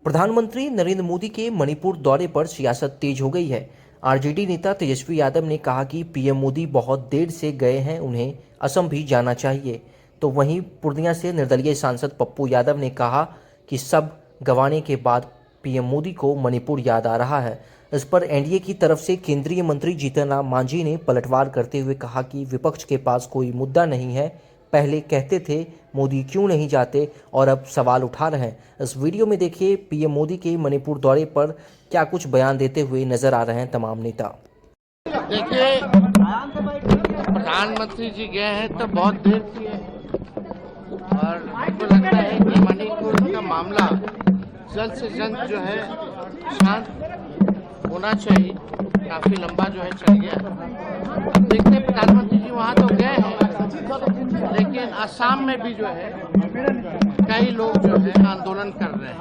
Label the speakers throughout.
Speaker 1: प्रधानमंत्री नरेंद्र मोदी के मणिपुर दौरे पर सियासत तेज हो गई है। आरजेडी नेता तेजस्वी यादव ने कहा कि पीएम मोदी बहुत देर से गए हैं, उन्हें असम भी जाना चाहिए। तो वहीं पूर्णिया से निर्दलीय सांसद पप्पू यादव ने कहा कि सब गंवाने के बाद पीएम मोदी को मणिपुर याद आ रहा है। इस पर एनडीए की तरफ से केंद्रीय मंत्री जीतन राम मांझी ने पलटवार करते हुए कहा कि विपक्ष के पास कोई मुद्दा नहीं है, पहले कहते थे मोदी क्यों नहीं जाते और अब सवाल उठा रहे हैं। इस वीडियो में देखिए पीएम मोदी के मणिपुर दौरे पर क्या कुछ बयान देते हुए नजर आ रहे हैं तमाम नेता।
Speaker 2: देखिए, प्रधानमंत्री जी गए हैं तो बहुत देर की है और मुझको लगता है कि मणिपुर का मामला जल्द से जल्द जो है शांत होना चाहिए। काफी लंबा जो है चल गया। अब देखते हैं, प्रधानमंत्री जी वहाँ तो गए हैं, लेकिन असम में भी जो है कई लोग जो है आंदोलन कर रहे हैं।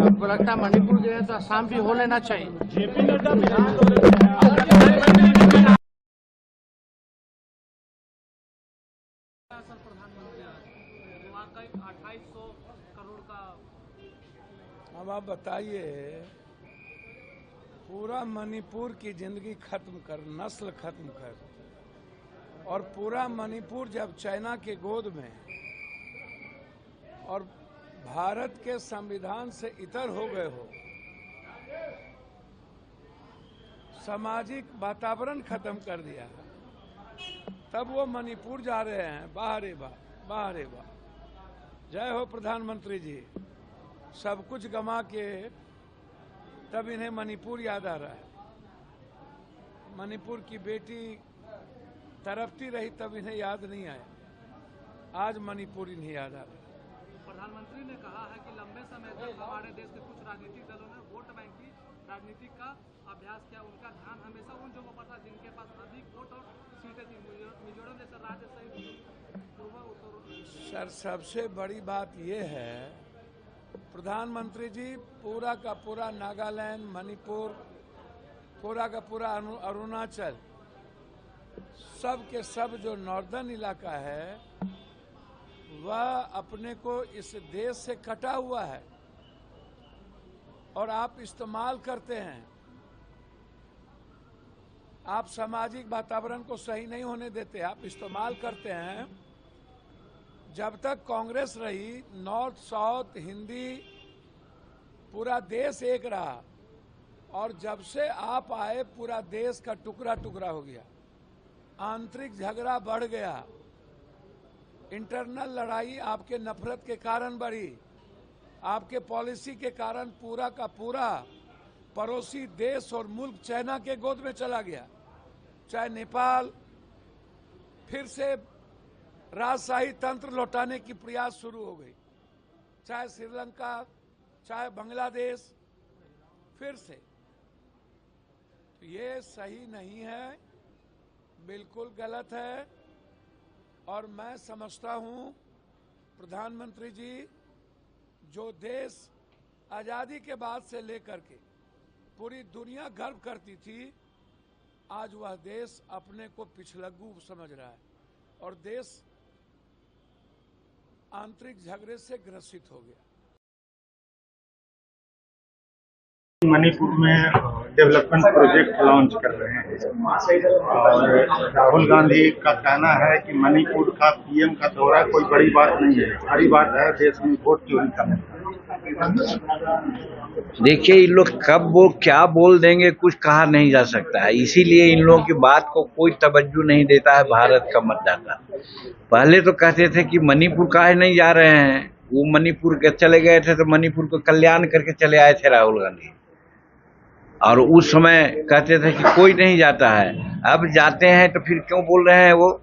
Speaker 2: आपको लगता है मणिपुर गए तो असम भी हो लेना चाहिए। जेपी नड्डा
Speaker 3: अब आप बताइए, पूरा मणिपुर की जिंदगी खत्म कर, नस्ल खत्म कर, और पूरा मणिपुर जब चाइना के गोद में और भारत के संविधान से इतर हो गए हो, सामाजिक वातावरण खत्म कर दिया, तब वो मणिपुर जा रहे हैं। वाह रे वाह, वाह रे वाह, जय हो प्रधानमंत्री जी। सब कुछ गंवा के तब इन्हें मणिपुर याद आ रहा है। मणिपुर की बेटी तड़पती रही तब इन्हें याद नहीं आया, आज मणिपुर इन्हें याद आ रहा है।
Speaker 4: प्रधानमंत्री ने कहा है कि लंबे समय तक हमारे देश के कुछ राजनीतिक दलों ने वोट बैंक की राजनीति का अभ्यास किया। उनका ध्यान हमेशा उन जगहों पर था जिनके पास अधिक वोट और सीटें थी। मिजोरम जैसा राज्य सहित पूर्व उत्तर।
Speaker 3: सर, सबसे बड़ी बात यह है, प्रधानमंत्री जी पूरा का पूरा नागालैंड, मणिपुर, पूरा का पूरा अरुणाचल, सब के सब जो नॉर्दर्न इलाका है वह अपने को इस देश से कटा हुआ है और आप इस्तेमाल करते हैं। आप सामाजिक वातावरण को सही नहीं होने देते, आप इस्तेमाल करते हैं। जब तक कांग्रेस रही, नॉर्थ साउथ हिंदी पूरा देश एक रहा, और जब से आप आए पूरा देश का टुकड़ा टुकड़ा हो गया, आंतरिक झगड़ा बढ़ गया, इंटरनल लड़ाई आपके नफरत के कारण बढ़ी, आपके पॉलिसी के कारण पूरा का पूरा पड़ोसी देश और मुल्क चाइना के गोद में चला गया। चाहे नेपाल फिर से राजशाही तंत्र लौटाने की प्रयास शुरू हो गई, चाहे श्रीलंका, चाहे बांग्लादेश, फिर से। तो ये सही नहीं है, बिल्कुल गलत है। और मैं समझता हूं प्रधानमंत्री जी, जो देश आजादी के बाद से लेकर के पूरी दुनिया गर्व करती थी, आज वह देश अपने को पिछलग्गू समझ रहा है और देश आंतरिक झगड़े से ग्रसित हो गया।
Speaker 5: मणिपुर में डेवलपमेंट प्रोजेक्ट लॉन्च कर रहे हैं और राहुल गांधी का कहना है कि मणिपुर का पीएम का दौरा कोई बड़ी बात नहीं है, बड़ी बात है देश में वोट चोरी करना।
Speaker 6: देखिए, इन लोग कब वो क्या बोल देंगे कुछ कहा नहीं जा सकता है, इसीलिए इन लोगों की बात को कोई तवज्जो नहीं देता है भारत का मतदाता। पहले तो कहते थे कि मणिपुर काहे नहीं जा रहे हैं, वो मणिपुर के चले गए थे तो मणिपुर को कल्याण करके चले आए थे राहुल गांधी, और उस समय कहते थे कि कोई नहीं जाता है। अब जाते हैं तो फिर क्यों बोल रहे हैं वो?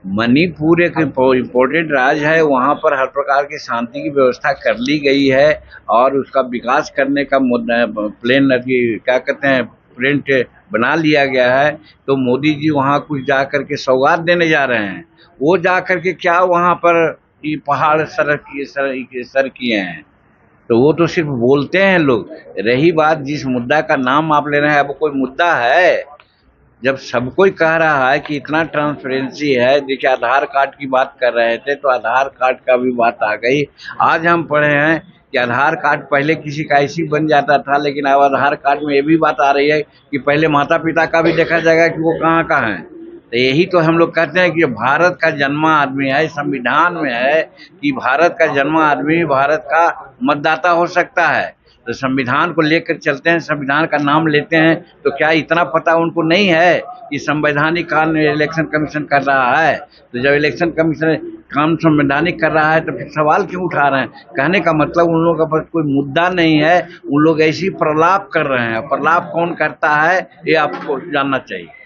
Speaker 6: मणिपुर एक इम्पोर्टेंट राज्य है, वहाँ पर हर प्रकार की शांति की व्यवस्था कर ली गई है और उसका विकास करने का प्लान क्या कहते हैं प्रिंट बना लिया गया है। तो मोदी जी वहाँ कुछ जा करके सौगात देने जा रहे हैं, वो जा करके क्या वहाँ पर ये पहाड़ सर किए हैं, तो वो तो सिर्फ बोलते हैं लोग। रही बात जिस मुद्दा का नाम आप ले रहे हैं, अब कोई मुद्दा है? जब सब कोई कह रहा है कि इतना ट्रांसपेरेंसी है, देखिए आधार कार्ड की बात कर रहे थे तो आधार कार्ड का भी बात आ गई। आज हम पढ़े हैं कि आधार कार्ड पहले किसी का ऐसी बन जाता था, लेकिन अब आधार कार्ड में ये भी बात आ रही है कि पहले माता पिता का भी देखा जाएगा कि वो कहाँ का है। तो यही तो हम लोग कहते हैं कि भारत का जन्मा आदमी है, संविधान में है कि भारत का जन्मा आदमी भारत का मतदाता हो सकता है। तो संविधान को लेकर चलते हैं, संविधान का नाम लेते हैं, तो क्या इतना पता उनको नहीं है कि संवैधानिक काम इलेक्शन कमीशन कर रहा है? तो जब इलेक्शन कमीशन काम संवैधानिक कर रहा है तो फिर सवाल क्यों उठा रहे हैं? कहने का मतलब उन लोगों का कोई मुद्दा नहीं है, उन लोग ऐसी प्रलाप कर रहे हैं। प्रलाप कौन करता है ये आपको जानना चाहिए।